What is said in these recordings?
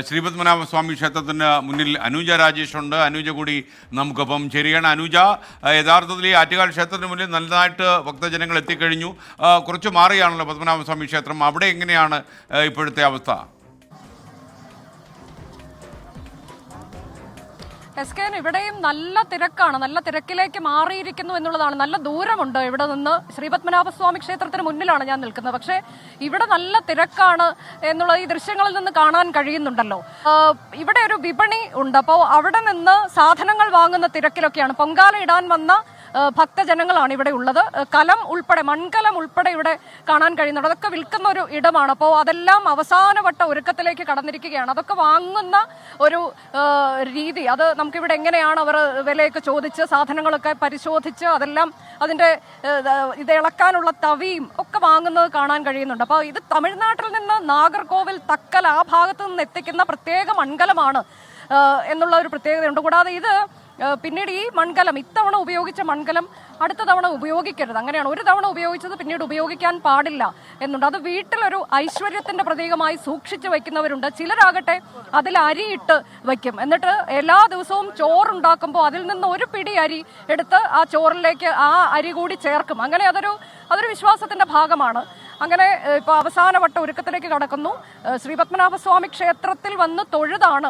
ശ്രീപത്മനാഭസ്വാമി ക്ഷേത്രത്തിന് മുന്നിൽ അനുജ രാജേഷ് ഉണ്ട്. അനുജ കൂടി നമുക്കൊപ്പം ചേരുകയാണ്. അനുജ, യഥാർത്ഥത്തിൽ ഈ ആറ്റുകാൽ ക്ഷേത്രത്തിന് മുന്നിൽ നല്ലതായിട്ട് ഭക്തജനങ്ങൾ എത്തിക്കഴിഞ്ഞു. കുറച്ച് മാറിയാണല്ലോ പത്മനാഭസ്വാമി ക്ഷേത്രം. അവിടെ എങ്ങനെയാണ് ഇപ്പോഴത്തെ അവസ്ഥ? എസ്കേൻ, ഇവിടെയും നല്ല തിരക്കാണ്. നല്ല തിരക്കിലേക്ക് മാറിയിരിക്കുന്നു എന്നുള്ളതാണ്. നല്ല ദൂരമുണ്ട് ഇവിടെ നിന്ന്. ശ്രീപത്മനാഭസ്വാമി ക്ഷേത്രത്തിന് മുന്നിലാണ് ഞാൻ നിൽക്കുന്നത്. പക്ഷേ ഇവിടെ നല്ല തിരക്കാണ് എന്നുള്ളത് ഈ ദൃശ്യങ്ങളിൽ നിന്ന് കാണാൻ കഴിയുന്നുണ്ടല്ലോ. ഇവിടെ ഒരു വിപണി ഉണ്ട്. അപ്പോൾ അവിടെ നിന്ന് സാധനങ്ങൾ വാങ്ങുന്ന തിരക്കിലൊക്കെയാണ്. പൊങ്കാല ഇടാൻ വന്ന ഭക്തജനങ്ങളാണ് ഇവിടെ ഉള്ളത്. കലം ഉൾപ്പെടെ, മൺകലം ഉൾപ്പെടെ ഇവിടെ കാണാൻ കഴിയുന്നുണ്ട്. അതൊക്കെ വിൽക്കുന്ന ഒരു ഇടമാണ്. അപ്പോൾ അതെല്ലാം അവസാനവട്ട ഒരുക്കത്തിലേക്ക് കടന്നിരിക്കുകയാണ്. അതൊക്കെ വാങ്ങുന്ന ഒരു രീതി, അത് നമുക്കിവിടെ എങ്ങനെയാണ് അവർ വിലയൊക്കെ ചോദിച്ച് സാധനങ്ങളൊക്കെ പരിശോധിച്ച് അതെല്ലാം അതിൻ്റെ ഇത് ഇളക്കാനുള്ള തവിയും ഒക്കെ വാങ്ങുന്നത് കാണാൻ കഴിയുന്നുണ്ട്. അപ്പോൾ ഇത് തമിഴ്നാട്ടിൽ നിന്ന് നാഗർകോവിൽ, തക്കൽ ആ ഭാഗത്ത് നിന്ന് എത്തിക്കുന്ന പ്രത്യേക മൺകലമാണ് എന്നുള്ള ഒരു പ്രത്യേകതയുണ്ട്. കൂടാതെ ഇത് പിന്നീട് ഈ മൺകലം, ഇത്തവണ ഉപയോഗിച്ച മൺകലം അടുത്ത തവണ ഉപയോഗിക്കരുത്, അങ്ങനെയാണ്. ഒരു തവണ ഉപയോഗിച്ചത് പിന്നീട് ഉപയോഗിക്കാൻ പാടില്ല എന്നുണ്ട്. അത് വീട്ടിലൊരു ഐശ്വര്യത്തിന്റെ പ്രതീകമായി സൂക്ഷിച്ചു വയ്ക്കുന്നവരുണ്ട്. ചിലരാകട്ടെ അതിൽ അരിയിട്ട് വയ്ക്കും. എന്നിട്ട് എല്ലാ ദിവസവും ചോറുണ്ടാക്കുമ്പോൾ അതിൽ നിന്ന് ഒരു പിടി അരി എടുത്ത് ആ ചോറിലേക്ക് ആ അരി കൂടി ചേർക്കും. അങ്ങനെ അതൊരു വിശ്വാസത്തിന്റെ ഭാഗമാണ്. അങ്ങനെ ഇപ്പോൾ അവസാനവട്ട ഒരുക്കത്തിലേക്ക് കടക്കുന്നു. ശ്രീപത്മനാഭസ്വാമി ക്ഷേത്രത്തിൽ വന്ന് തൊഴുതാണ്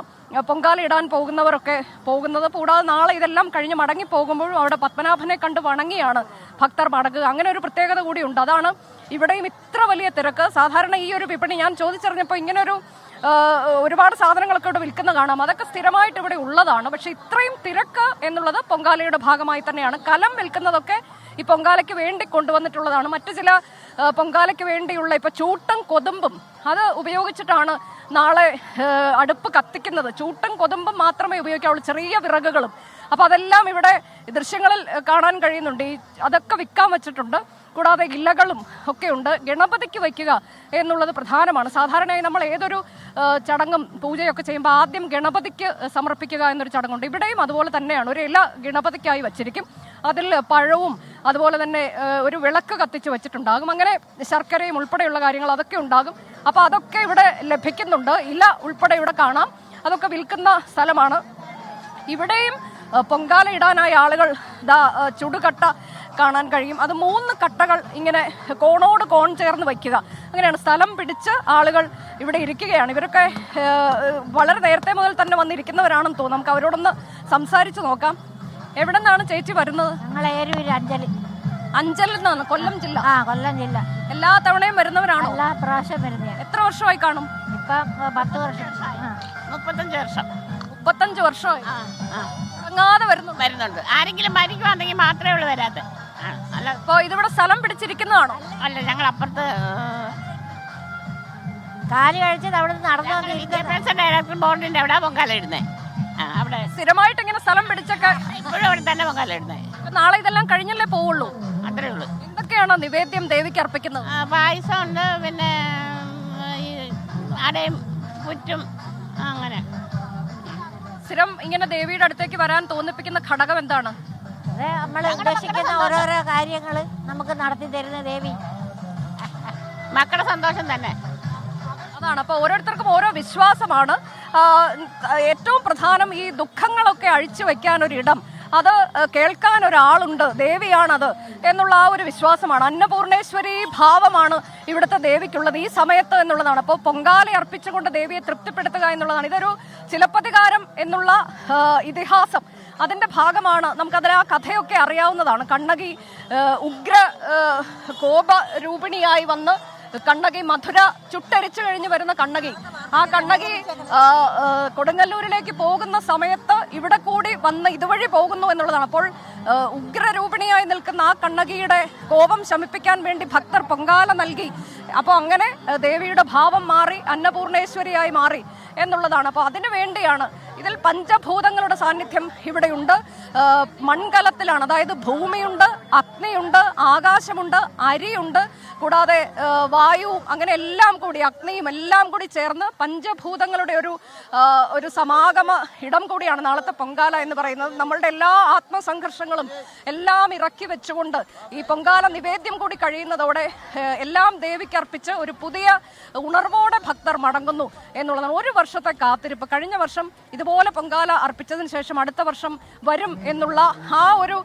പൊങ്കാല ഇടാൻ പോകുന്നവരൊക്കെ പോകുന്നത്. കൂടാതെ നാളെ ഇതെല്ലാം കഴിഞ്ഞ് മടങ്ങി പോകുമ്പോഴും അവിടെ പത്മനാഭനെ കണ്ട് വണങ്ങിയാണ് ഭക്തർ മടങ്ങുക. അങ്ങനെ ഒരു പ്രത്യേകത കൂടിയുണ്ട്. അതാണ് ഇവിടെയും ഇത്ര വലിയ തിരക്ക്. സാധാരണ ഈ ഒരു വിപണി ഞാൻ ചോദിച്ചറിഞ്ഞപ്പോൾ ഇങ്ങനൊരു ഒരുപാട് സാധനങ്ങളൊക്കെ ഇവിടെ വിൽക്കുന്ന കാണാം. അതൊക്കെ സ്ഥിരമായിട്ട് ഇവിടെ ഉള്ളതാണ്. പക്ഷെ ഇത്രയും തിരക്ക് എന്നുള്ളത് പൊങ്കാലയുടെ ഭാഗമായി തന്നെയാണ്. കലം വിൽക്കുന്നതൊക്കെ ഈ പൊങ്കാലയ്ക്ക് വേണ്ടി കൊണ്ടുവന്നിട്ടുള്ളതാണ്. മറ്റു ചില പൊങ്കാലയ്ക്ക് വേണ്ടിയുള്ള ഇപ്പൊ ചൂട്ടും കൊതുമ്പും അത് ഉപയോഗിച്ചിട്ടാണ് നാളെ അടുപ്പ് കത്തിക്കുന്നത്. ചൂട്ടും കൊതുമ്പും മാത്രമേ ഉപയോഗിക്കാവുള്ളൂ, ചെറിയ വിറകുകളും. അപ്പൊ അതെല്ലാം ഇവിടെ ദൃശ്യങ്ങളിൽ കാണാൻ കഴിയുന്നുണ്ട്. അതൊക്കെ വിൽക്കാൻ വെച്ചിട്ടുണ്ട്. കൂടാതെ ഇലകളും ഒക്കെ ഉണ്ട്. ഗണപതിക്ക് വയ്ക്കുക എന്നുള്ളത് പ്രധാനമാണ്. സാധാരണയായി നമ്മൾ ഏതൊരു ചടങ്ങും പൂജയൊക്കെ ചെയ്യുമ്പോൾ ആദ്യം ഗണപതിക്ക് സമർപ്പിക്കുക എന്നൊരു ചടങ്ങുണ്ട്. ഇവിടെയും അതുപോലെ തന്നെയാണ്. ഒരു ഇല ഗണപതിക്കായി വച്ചിരിക്കും. അതിൽ പഴവും അതുപോലെ തന്നെ ഒരു വിളക്ക് കത്തിച്ച് വെച്ചിട്ടുണ്ടാകും. അങ്ങനെ ശർക്കരയും ഉൾപ്പെടെയുള്ള കാര്യങ്ങൾ അതൊക്കെ ഉണ്ടാകും. അപ്പോൾ അതൊക്കെ ഇവിടെ ലഭിക്കുന്നുണ്ട്. ഇല ഉൾപ്പെടെ ഇവിടെ കാണാം. അതൊക്കെ വിൽക്കുന്ന സ്ഥലമാണ്. ഇവിടെയും പൊങ്കാല ഇടാനായി ആളുകൾ ചുടുകട്ട കാണാൻ കഴിയും. അത് 3 കട്ടകൾ ഇങ്ങനെ കോണോട് കോൺ ചേർന്ന് വയ്ക്കുക, അങ്ങനെയാണ്. സ്ഥലം പിടിച്ച് ആളുകൾ ഇവിടെ ഇരിക്കുകയാണ്. ഇവരൊക്കെ വളരെ നേരത്തെ മുതൽ തന്നെ വന്നിരിക്കുന്നവരാണെന്ന് തോന്നുന്നു. നമുക്ക് അവരോടൊന്ന് സംസാരിച്ച് നോക്കാം. എവിടെ നിന്നാണ് ചേച്ചി വരുന്നത്? അഞ്ചലിൽ നിന്നാണ്. കൊല്ലം ജില്ല? കൊല്ലം ജില്ല. എല്ലാ തവണയും വരുന്നവരാണോ? എല്ലാ പ്രാവശ്യം വരുന്നത്. എത്ര വർഷമായി കാണും? ഇപ്പം 10 വർഷം. 35 വർഷം. 35 വർഷമായി അങ്ങാതെ വരുന്നുണ്ട്. ആരെങ്കിലും മരിക്കുവാണെങ്കിൽ മാത്രമേ ഉള്ളൂ വരാതെ. അല്ല, ഇപ്പൊ ഇതിവിടെ സ്ഥലം പിടിച്ചിരിക്കുന്നതാണോ? അല്ല, ഞങ്ങൾ അപ്പുറത്ത് കാല് കഴിച്ചത് അവിടെ നടന്നു വിദ്യാഭ്യാസ ഡയറക്ടർ ബോർഡിന്റെ അവിടെ പൊങ്കാല ഇടുന്നേ. അവിടെ സ്ഥിരമായിട്ട് ഇങ്ങനെ സ്ഥലം പിടിച്ചൊക്കെ ഇപ്പോഴും അവിടെ തന്നെ പൊങ്കാല ഇടുന്നേ. നാളെ ഇതെല്ലാം കഴിഞ്ഞല്ലേ പോവുള്ളൂ? അത്രേ ഉള്ളൂ. എന്തൊക്കെയാണോ നിവേദ്യം ദേവിക്ക് അർപ്പിക്കുന്നത്? പായസം ഉണ്ട്, പിന്നെ ഈ അടയും പുറ്റും. അങ്ങനെ സ്ഥിരം ഇങ്ങനെ ദേവിയുടെ അടുത്തേക്ക് വരാൻ തോന്നിപ്പിക്കുന്ന ഘടകം എന്താണ്? അതെ, നമ്മൾ ഉദ്ദേശിക്കുന്ന ഓരോരോ കാര്യങ്ങൾ നമുക്ക് നടത്തി തരുന്ന ദേവി. മക്കളുടെ സന്തോഷം തന്നെ അതാണ്. അപ്പൊ ഓരോരുത്തർക്കും ഓരോ വിശ്വാസമാണ്. ഏറ്റവും പ്രധാനം ഈ ദുഃഖങ്ങളൊക്കെ അഴിച്ചു വെക്കാൻ ഒരിടം, അത് കേൾക്കാൻ ഒരാളുണ്ട്, ദേവിയാണത് എന്നുള്ള ആ ഒരു വിശ്വാസമാണ്. അന്നപൂർണേശ്വരി ഭാവമാണ് ഇവിടുത്തെ ദേവിക്കുള്ളത് ഈ സമയത്ത് എന്നുള്ളതാണ്. അപ്പോൾ പൊങ്കാല അർപ്പിച്ചുകൊണ്ട് ദേവിയെ തൃപ്തിപ്പെടുത്തുക എന്നുള്ളതാണ്. ഇതൊരു ചിലപ്പതികാരം എന്നുള്ള ഇതിഹാസം, അതിന്റെ ഭാഗമാണ്. നമുക്കതിൽ ആ കഥയൊക്കെ അറിയാവുന്നതാണ്. കണ്ണകി ഉഗ്ര കോപരൂപിണിയായി വന്ന് കണ്ണകി മധുര ചുട്ടരിച്ചു കഴിഞ്ഞ് വരുന്ന കണ്ണകി, ആ കണ്ണകി കൊടുങ്ങല്ലൂരിലേക്ക് പോകുന്ന സമയത്ത് ഇവിടെ കൂടി വന്ന് ഇതുവഴി പോകുന്നു എന്നുള്ളതാണ്. അപ്പോൾ ഉഗ്രരൂപിണിയായി നിൽക്കുന്ന ആ കണ്ണകിയുടെ കോപം ശമിപ്പിക്കാൻ വേണ്ടി ഭക്തർ പൊങ്കാല നൽകി. അപ്പോൾ അങ്ങനെ ദേവിയുടെ ഭാവം മാറി, അന്നപൂർണേശ്വരിയായി മാറി എന്നുള്ളതാണ്. അപ്പോൾ അതിനു വേണ്ടിയാണ് ഇതിൽ പഞ്ചഭൂതങ്ങളുടെ സാന്നിധ്യം ഇവിടെയുണ്ട്. മൺകലത്തിലാണ്, അതായത് ഭൂമിയുണ്ട്, അഗ്നിയുണ്ട്, ആകാശമുണ്ട്, അരിയുണ്ട്, കൂടാതെ വായുവും അങ്ങനെ എല്ലാം കൂടി, അഗ്നിയും എല്ലാം കൂടി ചേർന്ന് പഞ്ചഭൂതങ്ങളുടെ ഒരു സമാഗമ ഇടം കൂടിയാണ് നാളത്തെ പൊങ്കാല എന്ന് പറയുന്നത്. നമ്മളുടെ എല്ലാ ആത്മസംഘർഷങ്ങളും എല്ലാം ഇറക്കി വെച്ചുകൊണ്ട് ഈ പൊങ്കാല നിവേദ്യം കൂടി കഴിയുന്നതോടെ എല്ലാം ദേവിക്കർപ്പിച്ച് ഒരു പുതിയ ഉണർവോടെ ഭക്തർ മടങ്ങുന്നു എന്നുള്ളതാണ്. ഒരു വർഷത്തെ കാത്തിരിപ്പ്. കഴിഞ്ഞ വർഷം ഇതുപോലെ പൊങ്കാല അർപ്പിച്ചതിന് ശേഷം അടുത്ത വർഷം വരും എന്നുള്ള ആ ഒരു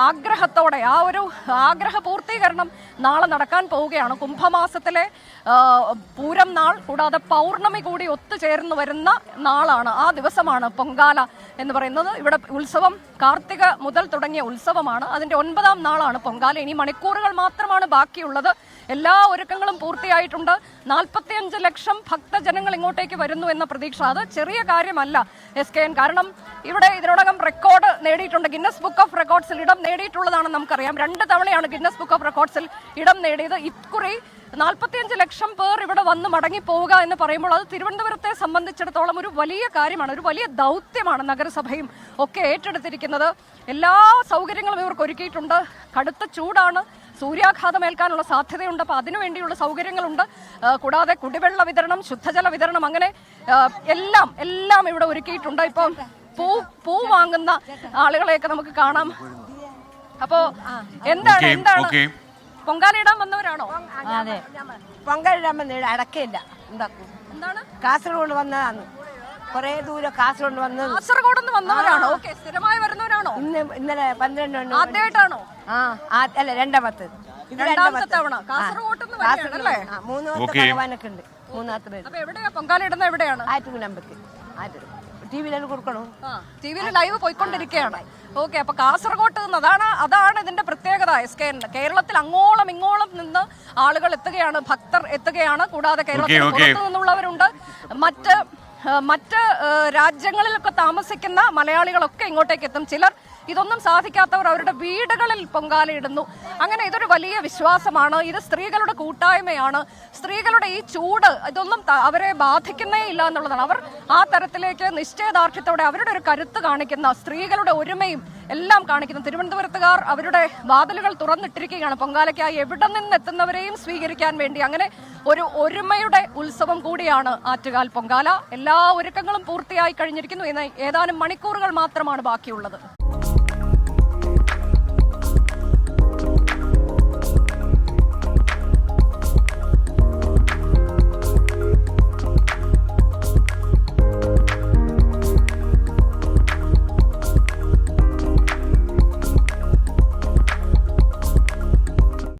ആഗ്രഹത്തോടെ, ആ ഒരു ആഗ്രഹ പൂർത്തീകരണം നാളെ നടക്കാൻ പോവുകയാണ്. കുംഭമാസത്തിലെ പൂരം നാൾ കൂടാതെ പൗർണമി കൂടി ഒത്തുചേർന്ന് വരുന്ന നാളാണ്, ആ ദിവസമാണ് പൊങ്കാല എന്ന് പറയുന്നത്. ഇവിടെ ഉത്സവം കാർത്തിക മുതൽ തുടങ്ങിയ ഉത്സവമാണ്. അതിന്റെ 9ാം നാളാണ് പൊങ്കാല. ഇനി മണിക്കൂറുകൾ മാത്രമാണ് ബാക്കിയുള്ളത്. എല്ലാ ഒരുക്കങ്ങളും പൂർത്തിയായിട്ടുണ്ട്. 45 ലക്ഷം ഭക്തജനങ്ങൾ ഇങ്ങോട്ടേക്ക് വരുന്നു എന്ന പ്രതീക്ഷ അത് ചെറിയ കാര്യമല്ല SKN. കാരണം ഇവിടെ ഇതിനോടകം റെക്കോർഡ് നേടിയിട്ടുണ്ട്. ഗിന്നസ് ബുക്ക് ഓഫ് റെക്കോർഡ്സിൽ ഇടം നേടിയിട്ടുള്ളതാണെന്ന് നമുക്കറിയാം. 2 തവണയാണ് ഗിന്നസ് ബുക്ക് ഓഫ് റെക്കോർഡ്സിൽ ഇടം നേടിയത്. ഇക്കുറി 45 ലക്ഷം പേർ ഇവിടെ വന്ന് മടങ്ങി പോവുക എന്ന് പറയുമ്പോൾ അത് തിരുവനന്തപുരത്തെ സംബന്ധിച്ചിടത്തോളം ഒരു വലിയ കാര്യമാണ്, ഒരു വലിയ ദൗത്യമാണ് നഗരസഭയും ഒക്കെ ഏറ്റെടുത്തിരിക്കുന്നത്. എല്ലാ സൗകര്യങ്ങളും ഇവർക്ക് ഒരുക്കിയിട്ടുണ്ട്. കടുത്ത ചൂടാണ്, സൂര്യാഘാതമേൽക്കാനുള്ള സാധ്യതയുണ്ട്. അപ്പോൾ അതിനുവേണ്ടിയുള്ള സൗകര്യങ്ങളുണ്ട്. കൂടാതെ കുടിവെള്ള വിതരണം, ശുദ്ധജല വിതരണം, അങ്ങനെ എല്ലാം ഇവിടെ ഒരുക്കിയിട്ടുണ്ട്. ഇപ്പം പൂ വാങ്ങുന്ന ആളുകളെയൊക്കെ നമുക്ക് കാണാം. അപ്പോ എന്താണ് പൊങ്കാലയിടാൻ വന്നവരാണോ? അതെ, പൊങ്കാലിടാൻ വന്ന അടക്കയില്ല. എന്താണ് കാസർഗോഡ് വന്നതാണ്, കൊറേ ദൂരം കാസർഗോഡ് വന്നത്. കാസർഗോഡ് നിന്ന് വന്നവരാണോ? ഓക്കെ, സ്ഥിരമായി വരുന്നവരാണോ? ഇന്നലെ 12 ആദ്യമായിട്ടാണോ? അല്ല, രണ്ടാമത്തെ തവണ കാസർഗോഡ് നിന്ന് വരികയാണല്ലേ? 3 ഭഗവാനൊക്കെ ഉണ്ട്. 3 അപ്പൊ എവിടെയാ പൊങ്കാല ഇടുന്ന? എവിടെയാണ്? ടിവിയിലാണ് കൊടുക്കണോ? ടിവിയിൽ ലൈവ് പോയിക്കൊണ്ടിരിക്കുകയാണ്. ഓക്കെ, അപ്പൊ കാസർഗോഡ് നിന്ന് അതാണ് ഇതിന്റെ പ്രത്യേകത. SKN കേരളത്തിൽ അങ്ങോളം ഇങ്ങോളം നിന്ന് ആളുകൾ എത്തുകയാണ്, ഭക്തർ എത്തുകയാണ്. കൂടാതെ കേരളത്തിൽ പുറത്തു നിന്നുള്ളവരുണ്ട്. മറ്റ് രാജ്യങ്ങളിലൊക്കെ താമസിക്കുന്ന മലയാളികളൊക്കെ ഇങ്ങോട്ടേക്ക് എത്തും. ചിലർ ഇതൊന്നും സാധിക്കാത്തവർ അവരുടെ വീടുകളിൽ പൊങ്കാലയിടുന്നു. അങ്ങനെ ഇതൊരു വലിയ വിശ്വാസമാണ്. ഇത് സ്ത്രീകളുടെ കൂട്ടായ്മയാണ്. സ്ത്രീകളുടെ ഈ ചൂട് ഇതൊന്നും അവരെ ബാധിക്കുന്നേ ഇല്ല എന്നുള്ളതാണ്. അവർ ആ തരത്തിലേക്ക് നിശ്ചയദാർഢ്യത്തോടെ അവരുടെ ഒരു കരുത്ത് കാണിക്കുന്ന, സ്ത്രീകളുടെ ഒരുമയും എല്ലാം കാണിക്കുന്നു. തിരുവനന്തപുരത്തുകാർ അവരുടെ വാതിലുകൾ തുറന്നിട്ടിരിക്കുകയാണ് പൊങ്കാലയ്ക്കായി എവിടെ നിന്നെത്തുന്നവരെയും സ്വീകരിക്കാൻ വേണ്ടി. അങ്ങനെ ഒരു ഒരുമയുടെ ഉത്സവം കൂടിയാണ് ആറ്റുകാൽ പൊങ്കാല. എല്ലാ ഒരുക്കങ്ങളും പൂർത്തിയായി കഴിഞ്ഞിരിക്കുന്നു. ഏതാനും മണിക്കൂറുകൾ മാത്രമാണ് ബാക്കിയുള്ളത്.